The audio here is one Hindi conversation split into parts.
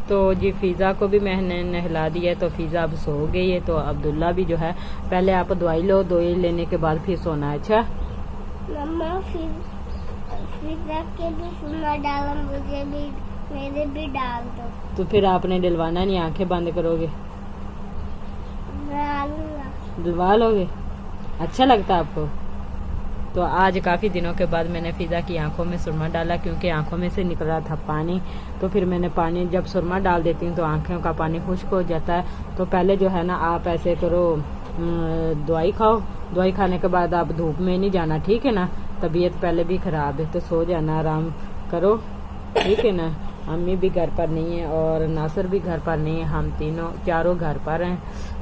तो जी फ़िज़ा को भी मैंने नहला दिया है, तो फ़िज़ा अब सो गई है। तो अब्दुल्ला भी जो है, पहले आप दवाई लो, दवाई लेने के बाद फिर सोना है। अच्छा मम्मा फ़िज़ा के भी सुना डाला, मुझे भी, मेरे भी डाल दो। तो फिर आपने डलवाना नहीं, आंखें बंद करोगे, दिलवा लोगे। अच्छा लगता आपको? तो आज काफ़ी दिनों के बाद मैंने फ़िज़ा की आंखों में सुरमा डाला, क्योंकि आंखों में से निकल रहा था पानी। तो फिर मैंने पानी, जब सुरमा डाल देती हूँ तो आंखों का पानी खुश्क हो जाता है। तो पहले जो है ना, आप ऐसे करो, दवाई खाओ, दवाई खाने के बाद आप धूप में नहीं जाना, ठीक है ना। तबीयत पहले भी ख़राब है, तो सो जाना, आराम करो, ठीक है ना। अम्मी भी घर पर नहीं है और नासिर भी घर पर नहीं है, हम चारों घर पर हैं।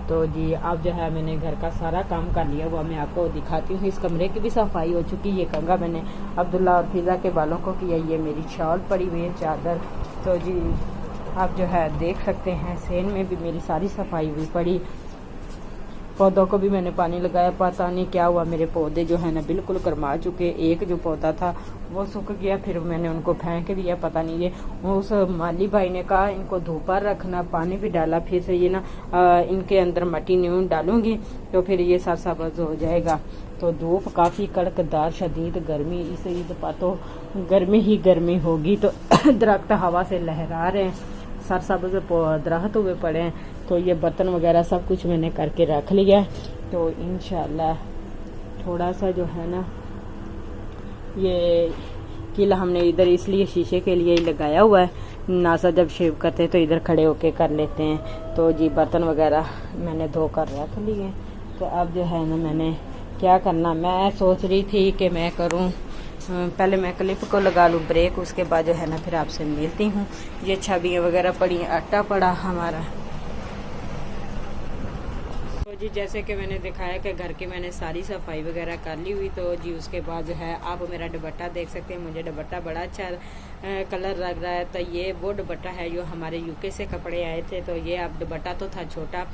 तो जी अब जो है, मैंने घर का सारा काम कर लिया हुआ, मैं आपको दिखाती हूँ। इस कमरे की भी सफाई हो चुकी है। ये कंघा मैंने अब्दुल्ला और फ़िज़ा के बालों को किया। ये मेरी शॉल पड़ी हुई है, चादर। तो जी आप जो है देख सकते हैं, सेन में भी मेरी सारी सफाई हुई पड़ी। पौधों को भी मैंने पानी लगाया, पता नहीं क्या हुआ, मेरे पौधे जो है ना बिल्कुल गर्मा चुके। एक जो पौधा था वो सूख गया, फिर मैंने उनको फेंक दिया। पता नहीं, ये उस माली भाई ने कहा इनको धूप पर रखना, पानी भी डाला। फिर से ये ना इनके अंदर मट्टी न्यू डालूंगी तो फिर ये सरसब्ज हो जाएगा। तो धूप काफ़ी कड़कदार शदीद गर्मी, इस ईद पर तो गर्मी ही गर्मी होगी। तो दरख्त हवा से लहरा रहे हैं, सरसब्ज दरख्त हुए पड़े हैं। तो ये बर्तन वगैरह सब कुछ मैंने करके रख लिया है। तो इंशाल्लाह थोड़ा सा जो है ना, ये किला हमने इधर इसलिए शीशे के लिए ही लगाया हुआ है। नासा जब शेव करते हैं तो इधर खड़े होके कर लेते हैं। तो जी बर्तन वगैरह मैंने धो कर रख लिए। तो अब जो है ना, मैंने क्या करना, मैं सोच रही थी कि मैं करूँ, पहले मैं क्लिप को लगा लूँ ब्रेक, उसके बाद जो है ना फिर आपसे मिलती हूँ। ये छबियाँ वगैरह पड़ी, आटा पड़ा हमारा। तो जी जैसे कि मैंने दिखाया कि घर की मैंने सारी सफाई वगैरह कर ली हुई। तो जी उसके बाद जो है, आप मेरा दुपट्टा देख सकते हैं, मुझे दुपट्टा बड़ा अच्छा कलर लग रहा है। तो ये वो दुपट्टा है जो हमारे यूके से कपड़े आए थे। तो ये अब दुपट्टा तो था छोटा,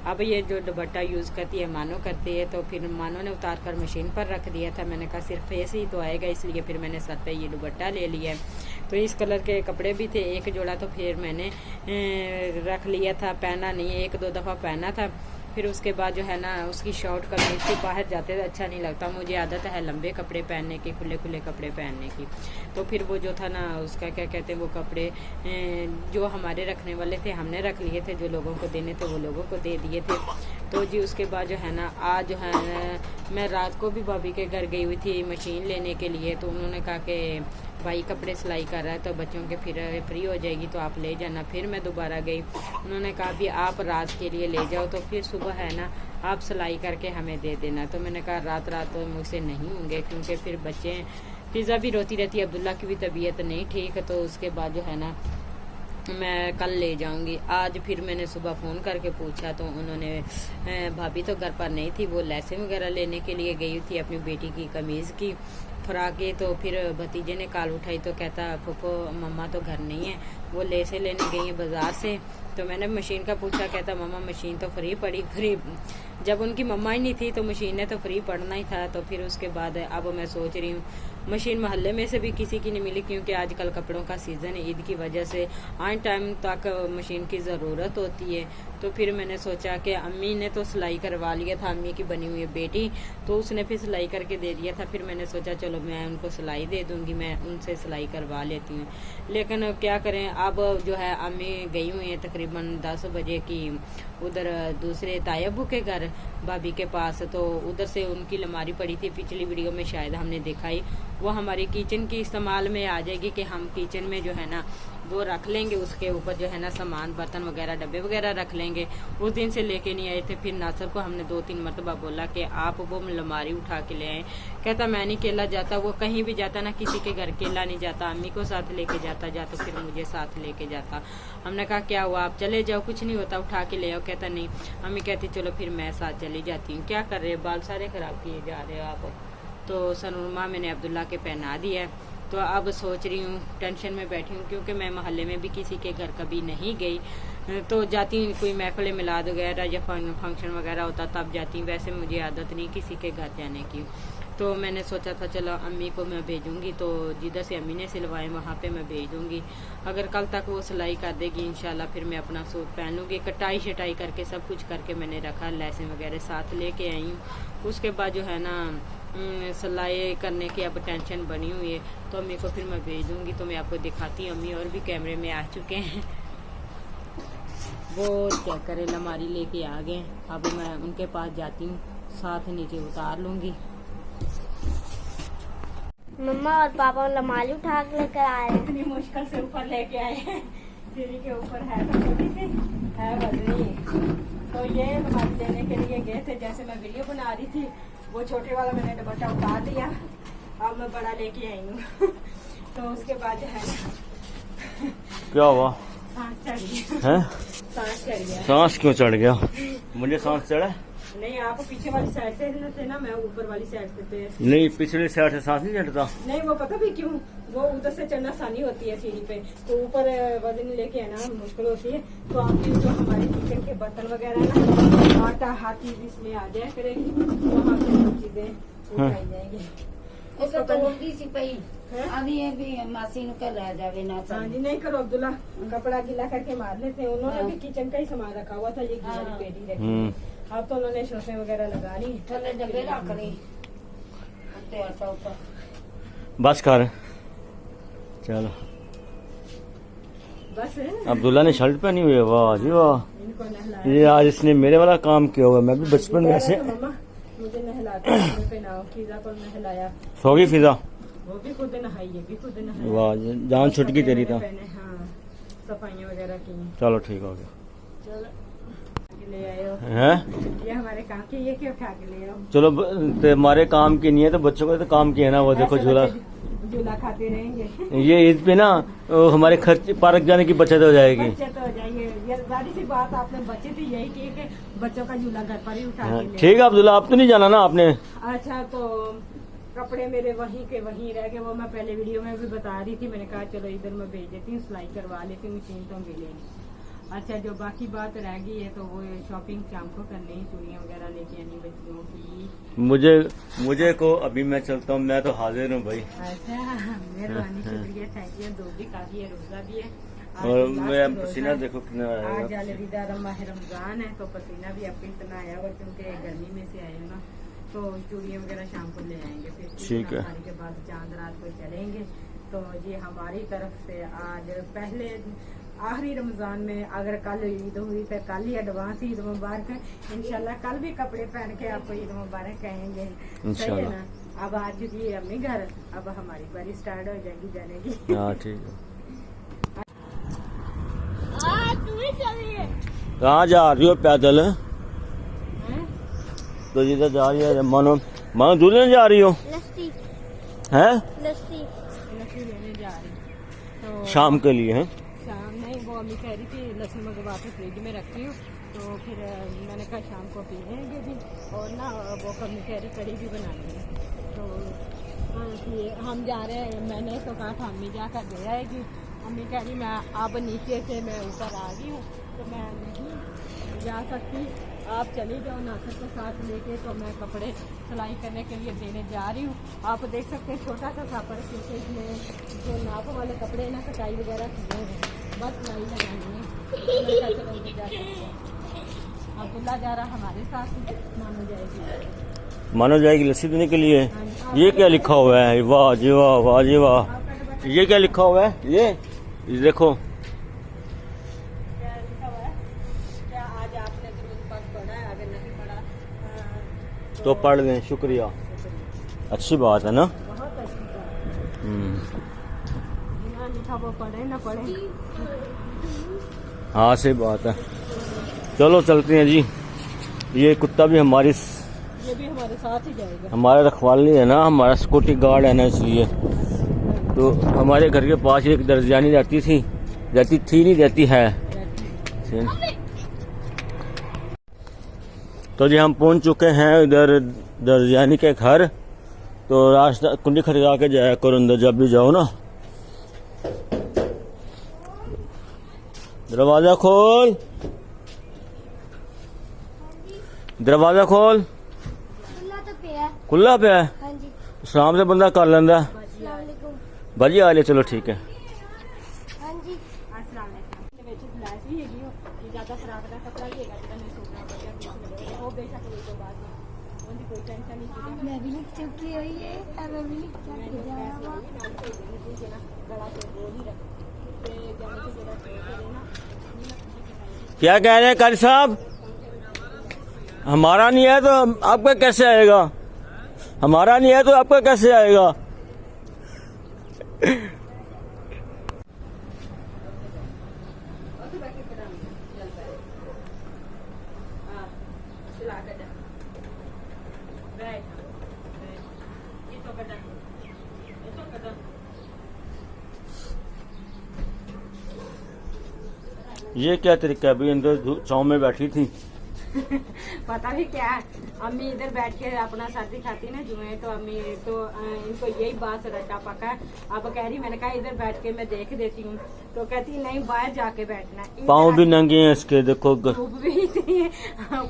अब ये जो दुपट्टा यूज़ करती है मानो करती है। तो फिर मानो ने उतार कर मशीन पर रख दिया था। मैंने कहा सिर्फ फेस ही तो आएगा, इसलिए फिर मैंने सर पे ये दुपट्टा ले लिया। तो इस कलर के कपड़े भी थे, एक जोड़ा तो फिर मैंने रख लिया था, पहना नहीं, एक दो दफ़ा पहना था। फिर उसके बाद जो है ना, उसकी शॉर्ट कमीज से बाहर जाते तो अच्छा नहीं लगता, मुझे आदत है लंबे कपड़े पहनने की, खुले खुले कपड़े पहनने की। तो फिर वो जो था ना, उसका क्या कहते हैं, वो कपड़े जो हमारे रखने वाले थे हमने रख लिए थे, जो लोगों को देने थे वो लोगों को दे दिए थे। तो जी उसके बाद जो है ना, आज जो है मैं रात को भी भाभी के घर गई हुई थी मशीन लेने के लिए। तो उन्होंने कहा कि भाई कपड़े सिलाई कर रहा है तो बच्चों के फिर फ्री हो जाएगी तो आप ले जाना। फिर मैं दोबारा गई, उन्होंने कहा भी आप रात के लिए ले जाओ, तो फिर सुबह है ना आप सिलाई करके हमें दे देना। तो मैंने कहा रात तो मुझसे नहीं होंगे, क्योंकि फिर बच्चे, फ़िज़ा भी रोती रहती है, अब्दुल्ला की भी तबीयत नहीं ठीक। तो उसके बाद जो है ना, मैं कल ले जाऊंगी। आज फिर मैंने सुबह फ़ोन करके पूछा तो उन्होंने, भाभी तो घर पर नहीं थी, वो लैसें वगैरह लेने के लिए गई थी अपनी बेटी की कमीज़ की फ्राके। तो फिर भतीजे ने कॉल उठाई तो कहता फूफो मम्मा तो घर नहीं है, वो लेसे लेने गई हैं बाज़ार से। तो मैंने मशीन का पूछा, कहता मम्मा मशीन तो फ्री पड़ी, फ्री जब उनकी मम्मा ही नहीं थी तो मशीन ने तो फ्री पड़ना ही था। तो फिर उसके बाद अब मैं सोच रही हूँ, मशीन मोहल्ले में से भी किसी की नहीं मिली, क्योंकि आजकल कपड़ों का सीज़न है, ईद की वजह से आन टाइम तक मशीन की ज़रूरत होती है। तो फिर मैंने सोचा कि अम्मी ने तो सिलाई करवा लिया था, अम्मी की बनी हुई है बेटी, तो उसने फिर सिलाई करके दे दिया था। फिर मैंने सोचा चलो मैं उनको सिलाई दे दूँगी, मैं उनसे सिलाई करवा लेती हूँ। लेकिन क्या करें, अब जो है अम्मी गई हुई हैं तकरीबन 10 बजे की उधर दूसरे तायबू के घर भाभी के पास। तो उधर से उनकी अलमारी पड़ी थी, पिछली वीडियो में शायद हमने देखा ही, वो हमारी किचन की इस्तेमाल में आ जाएगी कि हम किचन में जो है ना वो रख लेंगे, उसके ऊपर जो है ना सामान बर्तन वगैरह डब्बे वगैरह रख लेंगे। उस दिन से लेके नहीं आए थे। फिर नासर को हमने 2-3 मरतबा बोला कि आप वो अलमारी उठा के ले आए, कहता मैं नहीं अकेला जाता, वो कहीं भी जाता ना किसी के घर अकेला नहीं जाता, अम्मी को साथ लेके जाता, तो फिर मुझे साथ लेके जाता। हमने कहा क्या हुआ, आप चले जाओ, कुछ नहीं होता, उठा के ले आओ। कहता नहीं, अम्मी कहती चलो फिर मैं साथ चली जाती हूँ। क्या कर रहे हो, बाल सारे ख़राब किए जा रहे हो आप। तो सनुरमा मैंने अब्दुल्ला के पहना दिया है। तो अब सोच रही हूँ, टेंशन में बैठी हूँ, क्योंकि मैं मोहल्ले में भी किसी के घर कभी नहीं गई। तो जाती हूँ कोई महफिल मिलाद वगैरह या फंक्शन वगैरह होता तब जाती हूँ, वैसे मुझे आदत नहीं किसी के घर जाने की। तो मैंने सोचा था चलो अम्मी को मैं भेजूंगी, तो जिधर से अम्मी ने सिलवाए वहाँ पे मैं भेज दूंगी। अगर कल तक वो सिलाई कर देगी इंशाल्लाह फिर मैं अपना सूट पहन लूँगी। कटाई शटाई करके सब कुछ करके मैंने रखा, लैसें वगैरह साथ लेके आई हूँ। उसके बाद जो है ना सिलाई करने की अब टेंशन बनी हुई है, तो अम्मी को फिर मैं भेज दूँगी। तो मैं आपको दिखाती हूँ, अम्मी और भी कैमरे में आ चुके हैं। वो चेक करें अलमारी लेके आ गए। अब मैं उनके पास जाती हूँ, साथ नीचे उतार लूँगी। मम्मा और पापा अलमारी उठा के लेकर आए। इतनी मुश्किल से ऊपर लेके आए हैं, सीढ़ी के ऊपर है तो छोटी सी है वजनी। तो ये अलमारी लेने के लिए गए थे, जैसे मैं वीडियो बना रही थी वो छोटे वाला मैंने दुपट्टा उतार दिया, अब मैं बड़ा लेके आई हूँ। तो उसके बाद जो है क्या हुआ? सांस चढ़ गया है? सांस चढ़ गया। सांस क्यों चढ़ गया? मुझे सांस चढ़ा नहीं, आप पीछे वाली साइड से थे ना, मैं ऊपर वाली साइड से थे। नहीं, पिछले साइड से सांस नहीं चढ़ता। नहीं, वो पता भी क्यों, वो उधर से चढ़ना आसानी होती है सीढ़ी पे, तो ऊपर वजन लेके आना मुश्किल होती है। तो आपकी जो हमारे किचन के बर्तन वगैरह ना, आटा हाथी इसमें आ जाए करेगी, वहाँ पे सब चीजें उठाई जाएंगी। उसको तोड़दी सी पई हैं? आदि ये भी मासी नु कर रह जावे ना हाँ जी, नहीं करो अब्दुल्ला, कपड़ा गीला करके मार लेते हैं। उन्होंने भी किचन का ही सामान रखा हुआ था, ये गीला पेटी रखी। अब तो उन्होंने शोषे वगैरह लगा ली, थले डब्बे रख ली ते आटा ऊपर बस कर चलो। बस अब्दुल्ला ने शर्ट पहनी हुई है, वाह जी वाह। इनको नहलाया। ये आज इसने मेरे वाला काम किया हुआ है। मैं भी बचपन में ऐसे तो मम्मा मुझे नहलाते हैं, पहनाओ। फिजा को नहलाया, सो गई फिजा। वो भी खुद नहाई, ये भी खुद नहाई। वाह, जान छुट गई तेरी तो। हाँ, सफाइयाँ वगैरह की। चलो ठीक हो गया। चलो ले आए हो, हैं? ये हमारे काम की, ये क्यों उठा के ले आओ? चलो हमारे काम की नहीं है तो बच्चों का तो काम किया ना। वो देखो ऐसे झूला, बच्चे झूला खाते रहेंगे। ये ईद पे ना हमारे खर्च पार्क जाने की बचत हो जाएगी। बच्चे तो हो जाएंगे। ये जारी सी बात, आपने बच्चे तो यही की कि बच्चों का झूला घर पर ही उठा हाँ, के ले। ठीक है अब्दुल्ला, आप तो नहीं जाना ना आपने? अच्छा, तो कपड़े मेरे वहीं के वहीं रह गए, वो मैं पहले वीडियो में भी बता रही थी। मैंने कहा चलो इधर मैं भेज देती हूँ, सिलाई करवा लेती हूँ, मशीन तो मिलेगी। अच्छा, जो बाकी बात रह गई है तो वो शॉपिंग शाम को करनी, चूड़ियाँ वगैरह लेके आनी बच्चियों की। मुझे को अभी मैं चलता हूँ, मैं तो हाजिर हूँ भाई। अच्छा, मेहरबानी, शुक्रिया, थैंक यू। धूप भी काफी है, रोजा भी है आज, और लास्ट मैं रोजा पसीना है। देखो कितना आज आएगा। अलविदा माह रमजान है, तो पसीना भी आपको इतना आया हुआ क्योंकि गर्मी में से आए हो ना। तो चूड़ियाँ वगैरह शाम को ले आएंगे, फिर ठीक है। इफ्तारी के बाद चांद रात को चलेंगे। तो ये हमारी तरफ से आज पहले आखिरी रमजान में, अगर कल ईद हुई तो कल ही एडवांस ईद मुबारक है। इंशाल्लाह कल भी कपड़े पहन के आपको ईद मुबारक कहेंगे, सही है इंशाल्लाह। ना। अब आज चुकी है अम्मी घर, अब हमारी बारी स्टार्ट हो जाएगी जाने की। हाँ ठीक है। तुम्हें चलिए। कहाँ जा रही हो पैदल? हैं? तो जिधर जा रही है मानो दूल्हे जा रही हो? लस्सी हैं? लस्सी लस्सी लेने जा रही, तो शाम के लिए हैं? शाम नहीं, वो अम्मी कह रही थी लस्सी मंगवा के फ्रिज में रखी हूँ, तो फिर मैंने कहा शाम को पी लेंगे भी। और ना वो अम्मी कह रही कड़ी भी बना लेंगे, तो इसलिए हम जा रहे हैं। मैंने तो कहा था अम्मी जाकर दे आएगी, अम्मी कह रही मैं अब नीचे से मैं ऊपर आ गई हूँ तो मैं नहीं जा सकती, आप चली जाओ नासर को साथ लेके। तो मैं कपड़े सिलाई करने के लिए देने जा रही हूँ। आप देख सकते हैं छोटा सा सापर, क्योंकि इसमें जो नाप वाले कपड़े ना कटाई वगैरह किए हैं, बस सिलाई लगानी है। अब्दुल्ला जा रहा हमारे साथ, मानो जाएगी। मानो जाएगी लस्सी देने के लिए। ये क्या लिखा हुआ है? वाह जी वाह, वाह जी वाह। ये क्या लिखा हुआ है? ये देखो, क्या लिखा हुआ है? क्या आज आपने दुरूद पाक पढ़ा है? अगर नहीं पढ़ा तो पढ़ लें, शुक्रिया। अच्छी बात है ना। बहुत अच्छी बात है। बिना लिखा वो पढ़े ना पढ़े। हाँ सही बात है। चलो चलते हैं जी। ये कुत्ता भी ये भी हमारे साथ ही जाएगा। हमारा रखवाली है ना, हमारा सिक्योरिटी गार्ड है ना, इसलिए। तो हमारे घर के पास एक दर्जियानी रहती है। तो जी हम पहुंच चुके हैं इधर दर्जियानी के घर। तो रास्ता कुंडी खरीदा के जाया करो अंदर जब भी जाओ ना। दरवाजा खोल, दरवाजा खोल। खुला तो पे है। खुला पे है हाँ जी शाम से बंदा कर लेंदा अस्सलाम वालेकुम भाजी आ ले चलो ठीक है हाँ जी अस्सलाम वालेकुम ਤੇ ਵਿੱਚ ਫਲੈਸ਼ ਵੀ ਹੈਗੀ ਉਹ ਜਿਆਦਾ ਖਰਾਬ ਦਾ ਕੱਪੜਾ ਵੀ ਹੈਗਾ ਜਿਹੜਾ ਮੈਂ ਸੋਚਣਾ ਵਧੀਆ ਪੀਸ ਮਿਲੇਗਾ ਉਹ ਬੇਸ਼ੱਕ ਉਸ ਤੋਂ ਬਾਅਦ ਉਹਦੀ ਕੋਈ ਟੈਨਸ਼ਨ ਨਹੀਂ ਸੀ मैं भी लिख चुकी हुई है अब मैं भी लिख चुकी जा रहा हूँ गला से बोल ही रख ਤੇ ਜਾने से ਜਿਹੜਾ ਸੋਚ ਨਾ क्या कह रहे हैं कारी साहब हमारा नहीं है तो आपका कैसे आएगा हमारा नहीं है तो आपका कैसे आएगा ये क्या तरीका है भाई अंदर छाँव में बैठी थी पता नहीं क्या है अम्मी इधर बैठ के अपना सर्दी खाती ना जुए तो अम्मी तो इनको यही बात रटा पका है अब कह रही मैंने कहा इधर बैठ के मैं देख देती हूँ तो कहती नहीं बाहर जाके बैठना है। पाँव भी नंगे हैं इसके देखो धूप भी इतनी है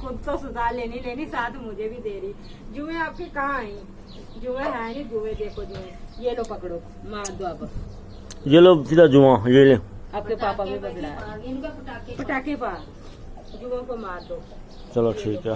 खुद तो सुधा लेनी साथ मुझे भी दे रही जुए आपके कहाँ आई जुए है नहीं जुए देखो जुए ये लो पकड़ो मार दो अब ये लो सीधा जुआ ये ले आपके पापा भी बदला इनका पटाखे पटाखे पा जुओं को मार दो चलो ठीक है